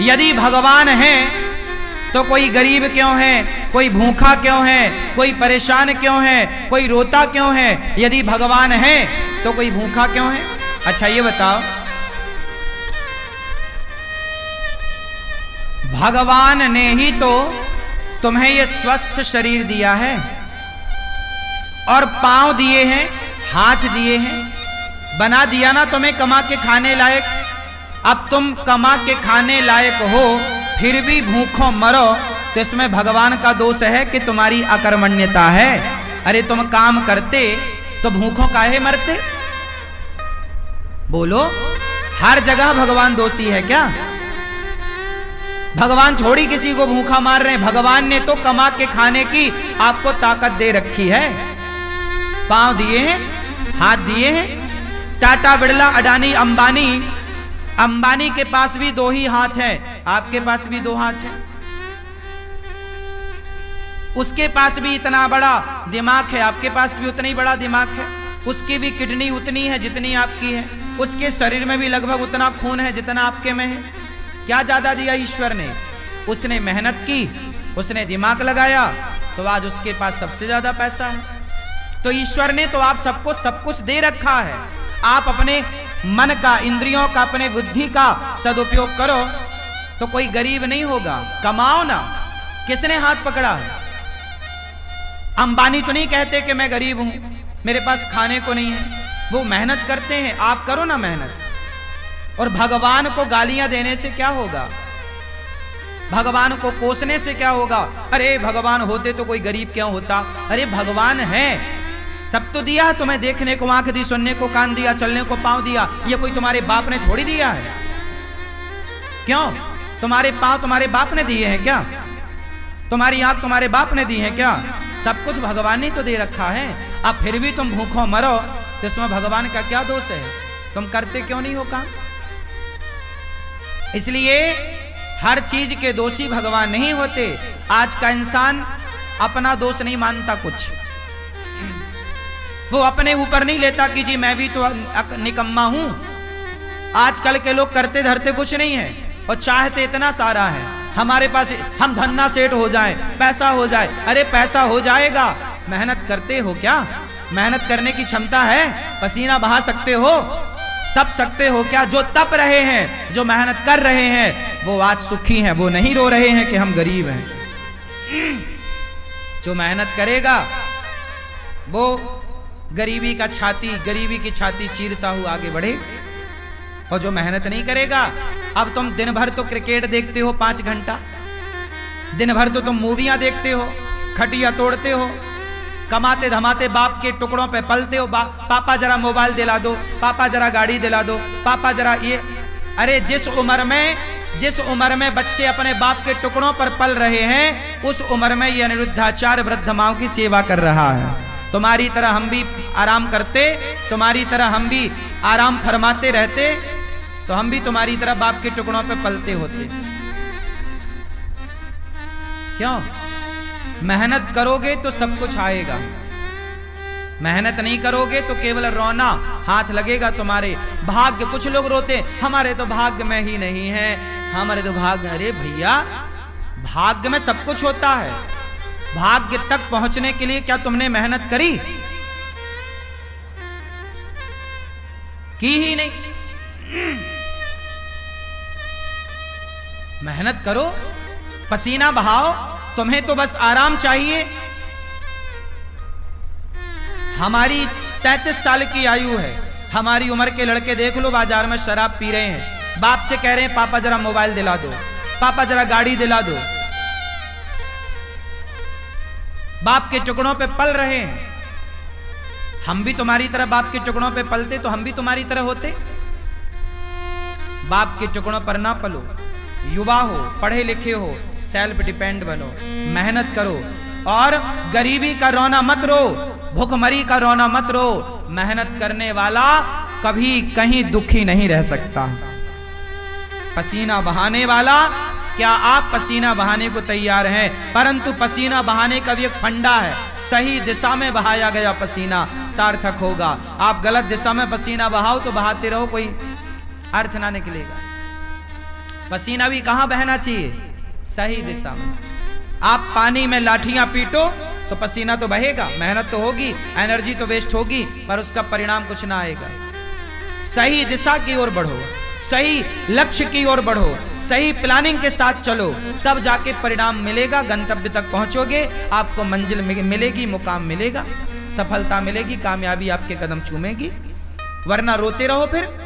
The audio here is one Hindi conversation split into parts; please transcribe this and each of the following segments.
यदि भगवान है तो कोई गरीब क्यों है, कोई भूखा क्यों है, कोई परेशान क्यों है, कोई रोता क्यों है? यदि भगवान है तो कोई भूखा क्यों है? अच्छा ये बताओ, भगवान ने ही तो तुम्हें ये स्वस्थ शरीर दिया है और पांव दिए हैं, हाथ दिए हैं, बना दिया ना तुम्हें कमा के खाने लायक। अब तुम कमा के खाने लायक हो फिर भी भूखों मरो तो इसमें भगवान का दोष है कि तुम्हारी अकर्मण्यता है। अरे तुम काम करते तो भूखों काहे मरते? बोलो, हर जगह भगवान दोषी है क्या? भगवान थोड़ी किसी को भूखा मार रहे हैं। भगवान ने तो कमा के खाने की आपको ताकत दे रखी है। पांव दिए हैं, हाथ दिए हैं। टाटा, बिड़ला, अडानी, अंबानी, अंबानी के पास भी दो ही हाथ हैं, आपके पास भी दो हाथ हैं। उसके पास भी इतना बड़ा दिमाग है, आपके पास भी उतना ही बड़ा दिमाग है। उसकी भी किडनी उतनी है जितनी आपकी है। उसके शरीर में भी लगभग उतना खून है जितना आपके में है। क्या ज्यादा दिया ईश्वर ने? उसने मेहनत की, उसने दिमाग लगाया, तो आज उसके पास सबसे ज्यादा पैसा है। तो ईश्वर ने तो आप सबको सब कुछ दे रखा है। आप अपने मन का, इंद्रियों का, अपने बुद्धि का सदुपयोग करो तो कोई गरीब नहीं होगा। कमाओ ना। किसने हाथ पकड़ा है? अंबानी तो नहीं कहते कि मैं गरीब हूं, मेरे पास खाने को नहीं है। वो मेहनत करते हैं, आप करो ना मेहनत। और भगवान को गालियां देने से क्या होगा? भगवान को कोसने से क्या होगा? अरे भगवान होते तो कोई गरीब क्यों होता? अरे भगवान है, सब तो दिया तुम्हें। देखने को आंख दी, सुनने को कान दिया, चलने को पांव दिया। ये कोई तुम्हारे बाप ने थोड़ी दिया है। क्यों? तुम्हारे पांव तुम्हारे बाप ने दिए हैं क्या? तुम्हारी आंख तुम्हारे बाप ने दी है क्या? सब कुछ भगवान ने तो दे रखा है। अब फिर भी तुम भूखों मरो तो इसमें भगवान का क्या दोष है? तुम करते क्यों नहीं हो काम? इसलिए हर चीज के दोषी भगवान नहीं होते। आज का इंसान अपना दोष नहीं मानता कुछ। वो अपने ऊपर नहीं लेता कि जी मैं भी तो निकम्मा हूं। आजकल के लोग करते धरते कुछ नहीं है और चाहते इतना सारा है। हमारे पास हम धन्ना सेठ हो जाए, पैसा हो जाए। अरे पैसा हो जाएगा, मेहनत करते हो क्या? मेहनत करने की क्षमता है? पसीना बहा सकते हो? तप सकते हो क्या? जो तप रहे हैं, जो मेहनत कर रहे हैं, वो आज सुखी हैं। वो नहीं रो रहे हैं कि हम गरीब हैं। जो मेहनत करेगा वो गरीबी की छाती चीरता हुआ आगे बढ़े। और जो मेहनत नहीं करेगा, अब तुम दिन भर तो क्रिकेट देखते हो 5 घंटा, दिन भर तो तुम मूवियां देखते हो, खटिया तोड़ते हो, कमाते धमाते बाप के टुकड़ों पे पलते हो। पापा जरा मोबाइल दिला दो, पापा जरा गाड़ी दिला दो, पापा जरा ये। अरे जिस उम्र में बच्चे अपने बाप के टुकड़ों पर पल रहे हैं, उस उम्र में ये अनिरुद्धाचार्य वृद्ध माओ की सेवा कर रहा है। तुम्हारी तरह हम भी आराम करते, तुम्हारी तरह हम भी आराम फरमाते रहते, तो हम भी तुम्हारी तरह बाप के टुकड़ों पे पलते होते। क्यों? मेहनत करोगे तो सब कुछ आएगा। मेहनत नहीं करोगे तो केवल रोना हाथ लगेगा तुम्हारे। भाग्य, कुछ लोग रोते हमारे तो भाग्य में ही नहीं है, हमारे तो भाग्य। अरे भैया, भाग्य में सब कुछ होता है। भाग्य तक पहुंचने के लिए क्या तुमने मेहनत करी? की ही नहीं। मेहनत करो, पसीना बहाओ। तुम्हें तो बस आराम चाहिए। हमारी 33 साल की आयु है। हमारी उम्र के लड़के देख लो, बाजार में शराब पी रहे हैं, बाप से कह रहे हैं पापा जरा मोबाइल दिला दो, पापा जरा गाड़ी दिला दो। बाप के टुकड़ों पे पल रहे हैं। हम भी तुम्हारी तरह बाप के टुकड़ों पे पलते तो हम भी तुम्हारी तरह होते। बाप के टुकड़ों पर ना पलो। युवा हो, पढ़े लिखे हो, सेल्फ डिपेंड बनो, मेहनत करो। और गरीबी का रोना मत रो, भूखमरी का रोना मत रो। मेहनत करने वाला कभी कहीं दुखी नहीं रह सकता। पसीना बहाने वाला, क्या आप पसीना बहाने को तैयार हैं? परंतु पसीना बहाने का भी एक फंडा है। सही दिशा में बहाया गया पसीना सार्थक होगा। आप गलत दिशा में पसीना बहाओ तो बहाते रहो, कोई अर्थ ना निकलेगा। पसीना भी कहां बहना चाहिए? सही दिशा में। आप पानी में लाठियां पीटो तो पसीना तो बहेगा, मेहनत तो होगी, एनर्जी तो वेस्ट होगी, पर उसका परिणाम कुछ ना आएगा। सही दिशा की ओर बढ़ो, सही लक्ष्य की ओर बढ़ो, सही प्लानिंग के साथ चलो, तब जाके परिणाम मिलेगा, गंतव्य तक पहुंचोगे, आपको मंजिल मिलेगी, मुकाम मिलेगा, सफलता मिलेगी, कामयाबी आपके कदम चूमेगी। वरना रोते रहो फिर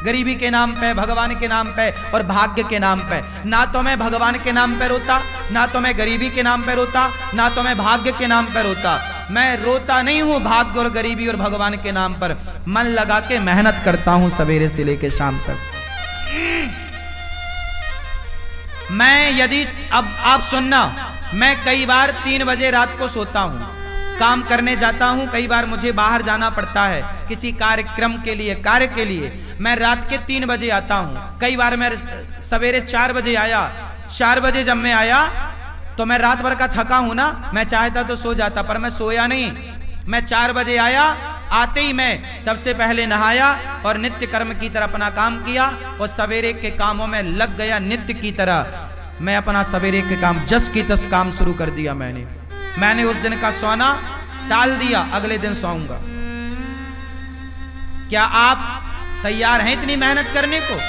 गरीबी के नाम पे, भगवान के नाम पे और भाग्य के नाम पे। ना तो मैं भगवान के नाम पे रोता, ना तो मैं गरीबी के नाम पे रोता, ना तो मैं भाग्य के नाम पे रोता। मैं रोता नहीं हूं भाग्य और गरीबी और भगवान के नाम पर, मन लगा के मेहनत करता हूं सवेरे से लेके शाम तक। मैं यदि अब आप सुनना, मैं कई बार 3 बजे रात को सोता हूं, काम करने जाता हूं, कई बार मुझे बाहर जाना पड़ता है किसी कार्यक्रम के लिए, कार्य के लिए, मैं रात के 3 बजे आता हूं। कई बार मैं सवेरे 4 बजे आया, 4 बजे जब मैं आया तो मैं रात भर का थका हूं ना, मैं चाहता तो सो जाता, पर मैं सोया नहीं। मैं 4 बजे आया, आते ही मैं सबसे पहले नहाया और नित्य कर्म की तरह अपना काम किया और सवेरे के कामों में लग गया। नित्य की तरह मैं अपना सवेरे के काम जस की तस काम शुरू कर दिया। मैंने उस दिन का सोना टाल दिया, अगले दिन सोऊंगा। क्या आप तैयार हैं इतनी मेहनत करने को,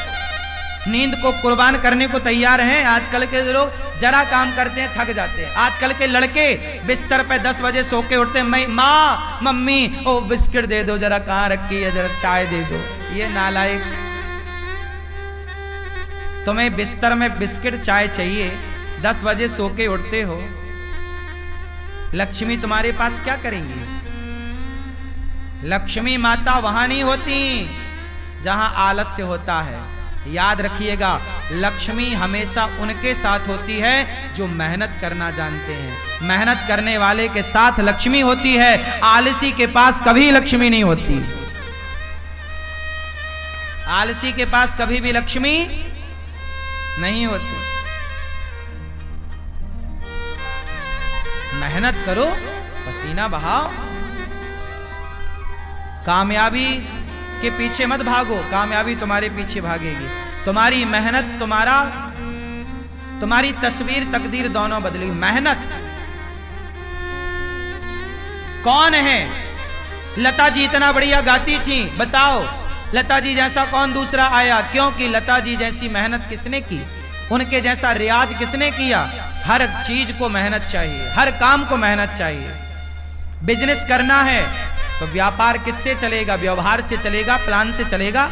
नींद को कुर्बान करने को तैयार हैं? आजकल के लोग जरा काम करते हैं थक जाते हैं। आजकल के लड़के बिस्तर पे 10 बजे सो के उठते हैं, माँ मम्मी ओ बिस्किट दे दो, जरा कहाँ रखी है, जरा चाय दे दो। ये नालायक, तुम्हें बिस्तर में बिस्किट चाय चाहिए, 10 बजे सो के उठते हो। लक्ष्मी तुम्हारे पास क्या करेंगी? लक्ष्मी माता वहां नहीं होती जहां आलस्य होता है। याद रखिएगा, लक्ष्मी हमेशा उनके साथ होती है जो मेहनत करना जानते हैं। मेहनत करने वाले के साथ लक्ष्मी होती है, आलसी के पास कभी लक्ष्मी नहीं होती। आलसी के पास कभी भी लक्ष्मी नहीं होती। मेहनत करो, पसीना बहाओ, कामयाबी के पीछे मत भागो, कामयाबी तुम्हारे पीछे भागेगी। तुम्हारी मेहनत तुम्हारी तस्वीर तकदीर दोनों बदलेगी। मेहनत कौन है? लता जी इतना बढ़िया गाती थी, बताओ लता जी जैसा कौन दूसरा आया? क्योंकि लता जी जैसी मेहनत किसने की, उनके जैसा रियाज किसने किया? हर चीज को मेहनत चाहिए, हर काम को मेहनत चाहिए। बिजनेस करना है तो व्यापार किससे चलेगा? व्यवहार से चलेगा, प्लान से चलेगा,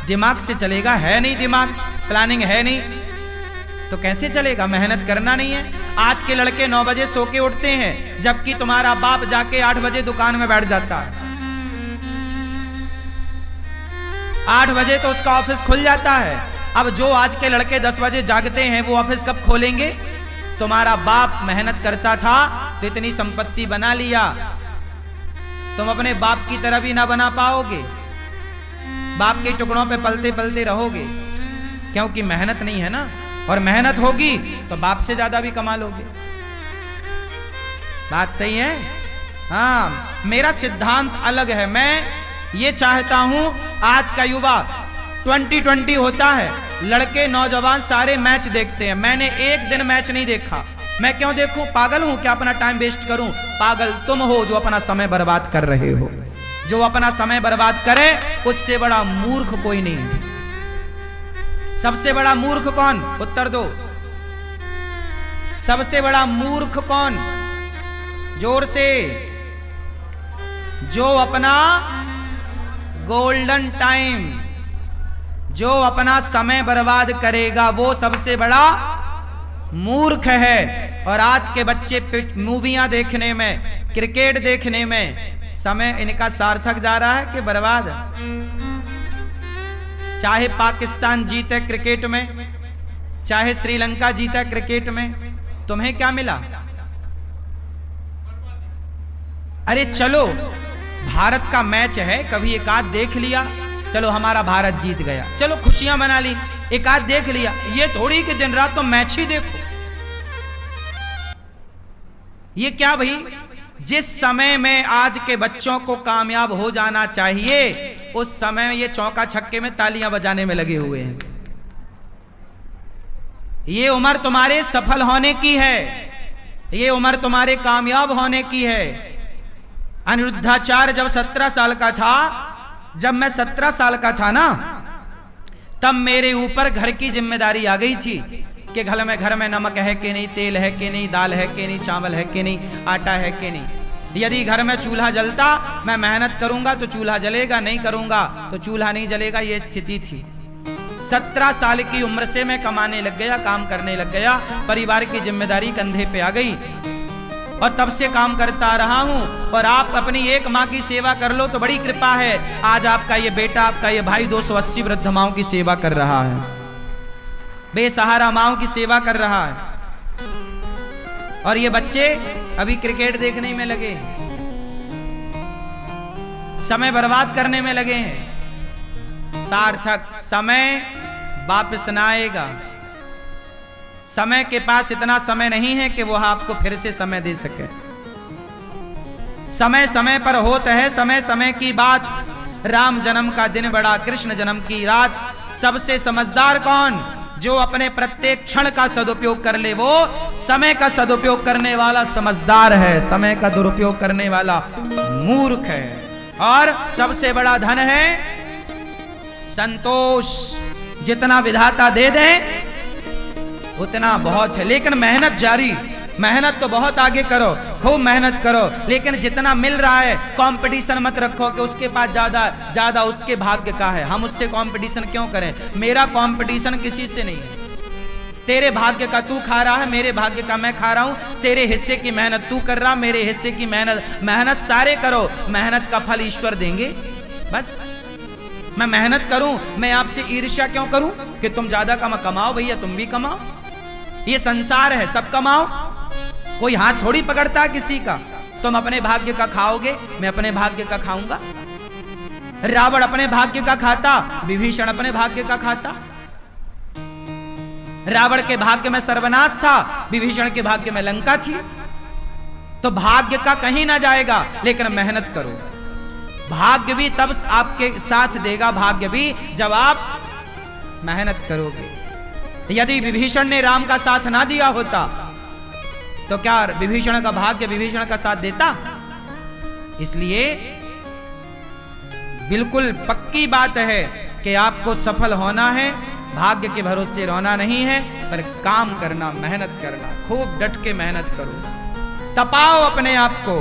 दिमाग से चलेगा। है नहीं दिमाग, प्लानिंग है नहीं, तो कैसे चलेगा? मेहनत करना नहीं है। आज के लड़के 9 बजे सो के उठते हैं, जबकि तुम्हारा बाप जाके 8 बजे दुकान में बैठ जाता है। 8 बजे तो उसका ऑफिस खुल जाता है। अब जो आज के लड़के 10 बजे जागते हैं, वो ऑफिस कब खोलेंगे? तुम्हारा बाप मेहनत करता था तो इतनी संपत्ति बना लिया, तुम अपने बाप की तरह भी ना बना पाओगे। बाप के टुकड़ों पे पलते पलते रहोगे, क्योंकि मेहनत नहीं है ना। और मेहनत होगी तो बाप से ज्यादा भी कमा लोगे। बात सही है? हाँ, मेरा सिद्धांत अलग है। मैं ये चाहता हूं आज का युवा 2020 होता है, लड़के नौजवान सारे मैच देखते हैं। मैंने एक दिन मैच नहीं देखा। मैं क्यों देखूं? पागल हूं क्या अपना टाइम वेस्ट करूं? पागल तुम हो जो अपना समय बर्बाद कर रहे हो। जो अपना समय बर्बाद करे उससे बड़ा मूर्ख कोई नहीं। सबसे बड़ा मूर्ख कौन? उत्तर दो। सबसे बड़ा मूर्ख कौन? जोर से। जो अपना गोल्डन टाइम, जो अपना समय बर्बाद करेगा, वो सबसे बड़ा मूर्ख है। और आज के बच्चे मूवियां देखने में, क्रिकेट देखने में समय इनका सार्थक जा रहा है कि बर्बाद? चाहे पाकिस्तान जीते क्रिकेट में, चाहे श्रीलंका जीता क्रिकेट में, तुम्हें क्या मिला? अरे चलो, भारत का मैच है, कभी एक आध देख लिया, चलो हमारा भारत जीत गया, चलो खुशियां मना ली, एक आध देख लिया। ये थोड़ी कि दिन रात तो मैच ही देखो। ये क्या भाई? जिस समय में आज के बच्चों को कामयाब हो जाना चाहिए, उस समय में ये चौका छक्के में तालियां बजाने में लगे हुए हैं। ये उम्र तुम्हारे सफल होने की है, ये उम्र तुम्हारे कामयाब होने की है। अनिरुद्धाचार्य जब 17 साल का था, जब मैं 17 साल का था ना, तब मेरे ऊपर घर की जिम्मेदारी आ गई थी कि घर में नमक है कि नहीं, तेल है कि नहीं, दाल है कि नहीं, चावल है कि नहीं, आटा है कि नहीं। यदि घर में चूल्हा जलता, मैं मेहनत करूंगा तो चूल्हा जलेगा, नहीं करूंगा तो चूल्हा नहीं जलेगा, ये स्थिति थी। 17 साल की उम्र से मैं कमाने लग गया, काम करने लग गया, परिवार की जिम्मेदारी कंधे पे आ गई और तब से काम करता रहा हूं। और आप अपनी एक माँ की सेवा कर लो तो बड़ी कृपा है। आज आपका ये बेटा, आपका ये भाई 280 वृद्ध माओं की सेवा कर रहा है, बेसहारा माओं की सेवा कर रहा है। और ये बच्चे अभी क्रिकेट देखने में लगे, समय बर्बाद करने में लगे हैं। सार्थक समय वापस ना आएगा। समय के पास इतना समय नहीं है कि वो आपको फिर से समय दे सके। समय समय पर होता है, समय समय की बात। राम जन्म का दिन बड़ा, कृष्ण जन्म की रात। सबसे समझदार कौन? जो अपने प्रत्येक क्षण का सदुपयोग कर ले, वो समय का सदुपयोग करने वाला समझदार है। समय का दुरुपयोग करने वाला मूर्ख है। और सबसे बड़ा धन है संतोष। जितना विधाता दे दे उतना बहुत है, लेकिन मेहनत जारी। मेहनत तो बहुत आगे करो, खूब मेहनत करो, लेकिन जितना मिल रहा है कंपटीशन मत रखो कि उसके पास ज्यादा उसके भाग्य का है, हम उससे कंपटीशन क्यों करें। मेरा कंपटीशन किसी से नहीं है। तेरे भाग्य का तू खा रहा है, मेरे भाग्य का मैं खा रहा हूं। तेरे हिस्से की मेहनत तू कर रहा, मेरे हिस्से की मेहनत सारे करो। मेहनत का फल ईश्वर देंगे। बस मैं मेहनत करूं, मैं आपसे ईर्ष्या क्यों करूं कि तुम ज्यादा कमाओ। भैया तुम भी कमाओ, ये संसार है, सब कमाओ। कोई हाथ थोड़ी पकड़ता किसी का। तुम अपने भाग्य का खाओगे, मैं अपने भाग्य का खाऊंगा। रावण अपने भाग्य का खाता, विभीषण अपने भाग्य का खाता। रावण के भाग्य में सर्वनाश था, विभीषण के भाग्य में लंका थी। तो भाग्य का कहीं ना जाएगा, लेकिन मेहनत करो। भाग्य भी तब आपके साथ देगा, भाग्य भी जब आप मेहनत करोगे। यदि विभीषण ने राम का साथ ना दिया होता तो क्या विभीषण का भाग्य विभीषण का साथ देता? इसलिए बिल्कुल पक्की बात है कि आपको सफल होना है, भाग्य के भरोसे रहना नहीं है, पर काम करना, मेहनत करना। खूब डट के मेहनत करो, तपाओ अपने आप को,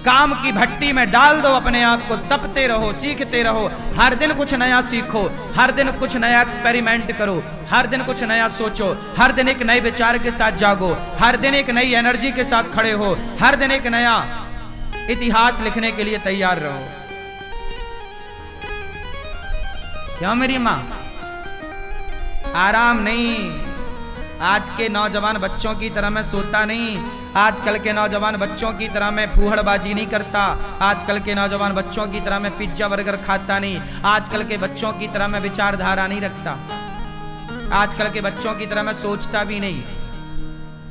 काम की भट्टी में डाल दो अपने आप को, तपते रहो, सीखते रहो। हर दिन कुछ नया सीखो, हर दिन कुछ नया एक्सपेरिमेंट करो, हर दिन कुछ नया सोचो, हर दिन एक नए विचार के साथ जागो, हर दिन एक नई एनर्जी के साथ खड़े हो, हर दिन एक नया इतिहास लिखने के लिए तैयार रहो। क्यों मेरी मां? आराम नहीं। आज के नौजवान बच्चों की तरह मैं सोता नहीं, आजकल के नौजवान बच्चों की तरह मैं फूहड़बाजी नहीं करता, आजकल के नौजवान बच्चों की तरह मैं पिज्जा बर्गर खाता नहीं, आजकल के बच्चों की तरह मैं विचारधारा नहीं रखता, आजकल के बच्चों की तरह मैं सोचता भी नहीं।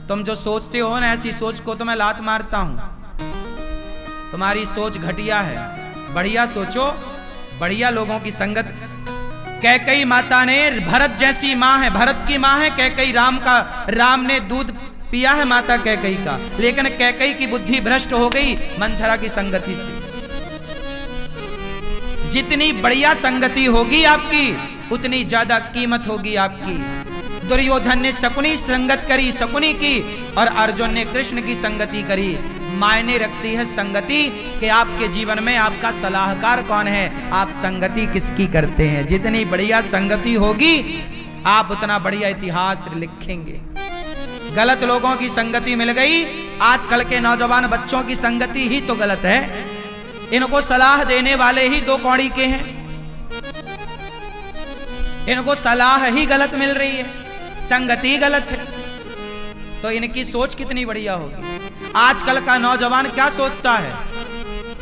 तुम जो सोचते हो ना, ऐसी सोच को तो मैं लात मारता हूं। तुम्हारी सोच घटिया है, बढ़िया सोचो, बढ़िया लोगों की संगत। कैकई माता ने, भरत जैसी माँ है, भरत की माँ है कैकई, राम ने दूध पिया है माता कैकई का, लेकिन कैकई की बुद्धि भ्रष्ट हो गई मंथरा की संगति से। जितनी बढ़िया संगति होगी आपकी, उतनी ज्यादा कीमत होगी आपकी। दुर्योधन ने शकुनी संगत करी, शकुनी की, और अर्जुन ने कृष्ण की संगति करी। मायने रखती है संगति कि आपके जीवन में आपका सलाहकार कौन है, आप संगति किसकी करते हैं। जितनी बढ़िया संगति होगी, आप उतना बढ़िया इतिहास लिखेंगे। गलत लोगों की संगति मिल गई, आजकल के नौजवान बच्चों की संगति ही तो गलत है। इनको सलाह देने वाले ही दो कौड़ी के हैं, इनको सलाह ही गलत मिल रही है, संगति गलत है, तो इनकी सोच कितनी बढ़िया होगी। आजकल का नौजवान क्या सोचता है?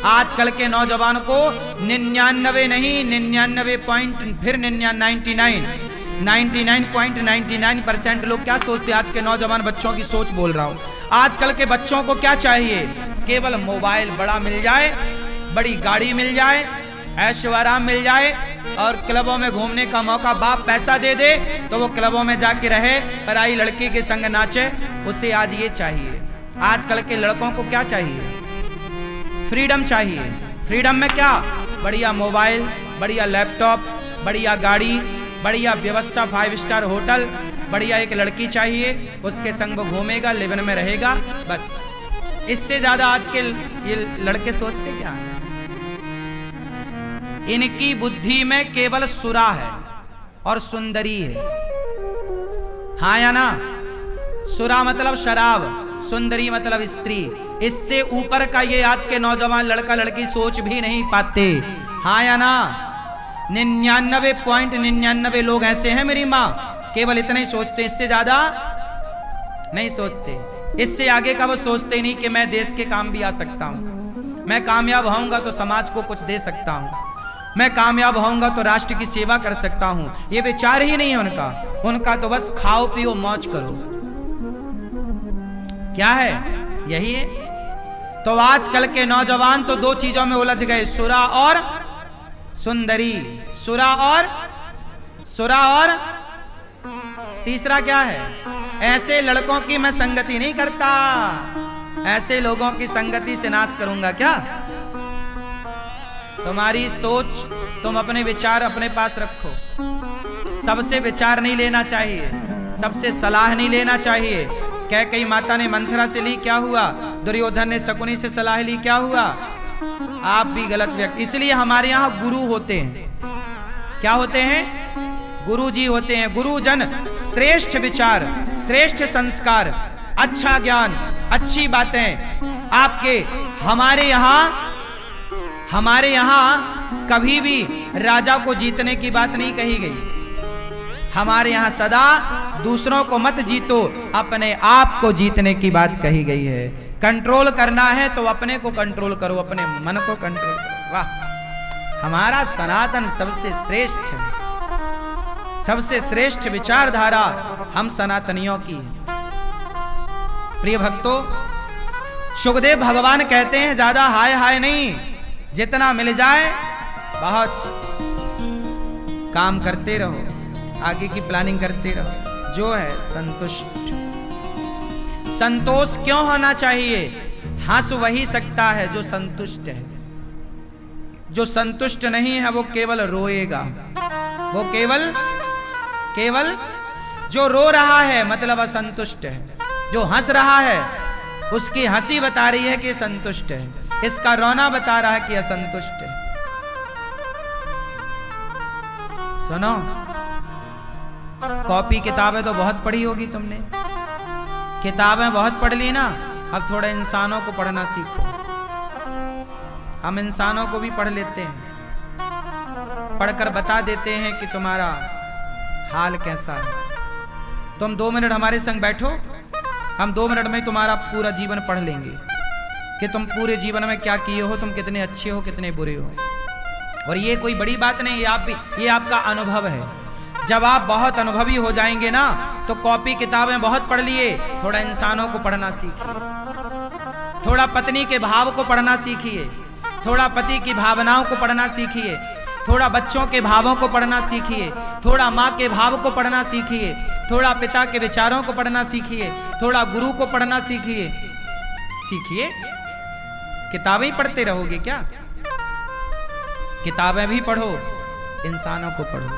आजकल के नौजवान को 99 नहीं, 99 पॉइंट, फिर 99.99% लोग क्या सोचते हैं? आज के नौजवान बच्चों की सोच बोल रहा हूं। आजकल के बच्चों को क्या चाहिए? केवल मोबाइल बड़ा मिल जाए, बड़ी गाड़ी मिल जाए, ऐशो आराम मिल जाए, और क्लबों में घूमने का मौका बाप पैसा दे दे तो वो क्लबों में जाके रहे, पराई लड़की के संग नाचे। उसे आज ये चाहिए। आजकल के लड़कों को क्या चाहिए? फ्रीडम चाहिए। फ्रीडम में क्या? बढ़िया मोबाइल, बढ़िया लैपटॉप, बढ़िया गाड़ी, बढ़िया व्यवस्था, 5 स्टार होटल, बढ़िया एक लड़की चाहिए, उसके संग वो घूमेगा, लिवन में रहेगा, बस। इससे ज्यादा आज के ये लड़के सोचते क्या है? इनकी बुद्धि में केवल सुरा है और सुंदरी है। हाँ या ना? सुरा मतलब शराब, सुंदरी मतलब स्त्री। इससे ऊपर का ये आज के नौजवान लड़का लड़की सोच भी नहीं पाते। हाँ या ना? 99.99 लोग ऐसे हैं मेरी माँ, केवल इतना ही सोचते, इससे ज्यादा नहीं सोचते। इससे आगे का वो सोचते ही नहीं कि मैं देश के काम भी आ सकता हूं, मैं कामयाब होऊंगा तो समाज को कुछ दे सकता हूं, मैं कामयाब होऊंगा तो राष्ट्र की सेवा कर सकता हूं। ये विचार ही नहीं है उनका। उनका तो बस खाओ पियो मौज करो। क्या है? यही है। तो आजकल के नौजवान तो 2 चीजों में उलझ गए, सुरा और सुंदरी। सुरा और तीसरा क्या है? ऐसे लड़कों की मैं संगति नहीं करता, ऐसे लोगों की संगति से नाश करूंगा क्या? तुम्हारी सोच, तुम अपने विचार अपने पास रखो। सबसे विचार नहीं लेना चाहिए, सबसे सलाह नहीं लेना चाहिए। कैकेयी माता ने मंथरा से ली, क्या हुआ? दुर्योधन ने शकुनी से सलाह ली, क्या हुआ? आप भी गलत व्यक्ति। इसलिए हमारे यहाँ गुरु होते हैं। क्या होते हैं? गुरु जी होते हैं। गुरुजन श्रेष्ठ विचार, श्रेष्ठ संस्कार, अच्छा ज्ञान, अच्छी बातें आपके। हमारे यहाँ कभी भी राजा को जीतने की बात नहीं कही गई। हमारे यहाँ सदा दूसरों को मत जीतो, अपने आप को जीतने की बात कही गई है। कंट्रोल करना है तो अपने को कंट्रोल करो, अपने मन को कंट्रोल करो। वाह, हमारा सनातन सबसे श्रेष्ठ है, सबसे श्रेष्ठ विचारधारा हम सनातनियों की है। प्रिय भक्तों, सुखदेव भगवान कहते हैं ज्यादा हाय हाय नहीं, जितना मिल जाए बहुत। काम करते रहो, आगे की प्लानिंग करते रहो, जो है संतुष्ट। संतोष क्यों होना चाहिए? हंस वही सकता है जो संतुष्ट है। जो संतुष्ट नहीं है वो केवल रोएगा। वो केवल जो रो रहा है मतलब असंतुष्ट है। जो हंस रहा है उसकी हंसी बता रही है कि संतुष्ट है, इसका रोना बता रहा है कि असंतुष्ट है। सुनो, कॉपी किताबें तो बहुत पढ़ी होगी तुमने, किताबें बहुत पढ़ ली ना। अब थोड़ा इंसानों को पढ़ना सीखो। हम इंसानों को भी पढ़ लेते हैं, पढ़कर बता देते हैं कि तुम्हारा हाल कैसा है। तुम 2 मिनट हमारे संग बैठो, हम 2 मिनट में तुम्हारा पूरा जीवन पढ़ लेंगे कि तुम पूरे जीवन में क्या किए हो, तुम कितने अच्छे हो, कितने बुरे हो। और ये कोई बड़ी बात नहीं, ये आपका अनुभव है। जब आप बहुत अनुभवी हो जाएंगे ना, तो कॉपी किताबें बहुत पढ़ लिए, थोड़ा इंसानों को पढ़ना सीखिए। थोड़ा पत्नी के भाव को पढ़ना सीखिए, थोड़ा पति की भावनाओं को पढ़ना सीखिए, थोड़ा बच्चों के भावों को पढ़ना सीखिए, थोड़ा माँ के भाव को पढ़ना सीखिए, थोड़ा पिता के विचारों को पढ़ना सीखिए, थोड़ा गुरु को पढ़ना सीखिए। किताबें ही पढ़ते रहोगे क्या? किताबें भी पढ़ो, इंसानों को पढ़ो।